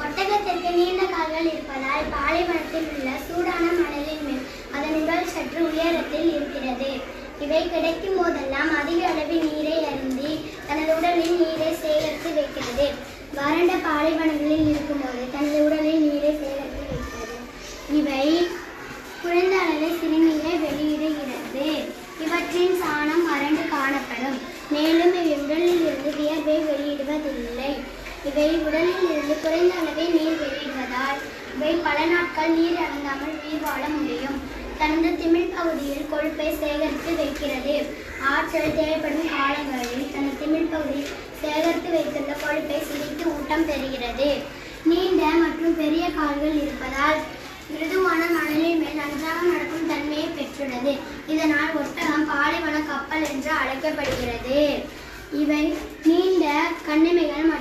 ஒட்டகத்திற்கு நீண்ட கால்கள் இருப்பதால் பாலைவனத்தில் உள்ள சூடான மணலின் மேல் அதன் உடல் சற்று உயரத்தில் இருக்கிறது. இவை கிடைக்கும் போதெல்லாம் அதிக அளவில் நீரை அருந்தி தனது உடலில் நீரை சேகரித்து வைக்கிறது. வறண்ட பாலைவனங்களில் இருக்கும்போது தனது உடலில் நீரை சேகரித்து வைக்கிறது. இவை குறைந்த அளவில் சிறுநீரை வெளியிடுகிறது. இவற்றின் சாணம் வறண்டு காணப்படும். மேலும் இவை உடலில் இருந்து வியர்வை வெளியிடுவதில்லை. இவை உடலில் இருந்து குறைந்த அளவில் நீர் வெளியிடுவதால் இவை பல நாட்கள் நீர் அருந்தாமல் உயிர் வாழ முடியும். தனது திமிழ் பகுதியில் கொழுப்பை சேகரித்து வைக்கிறது. ஆற்றல் தேவைப்படும் காலங்களில் தனது திமிழ் பகுதியில் சேகரித்து வைத்துள்ள கொழுப்பை சிரித்து ஊட்டம் பெறுகிறது. நீண்ட மற்றும் பெரிய கால்கள் இருப்பதால் மிருதுவான மணலின் மேல் நன்றாக நடக்கும் தன்மையை பெற்றுள்ளது. இதனால் ஒட்டகம் பாலைவன கப்பல் என்று அழைக்கப்படுகிறது. இவை நீண்ட கண்ணிமைகள்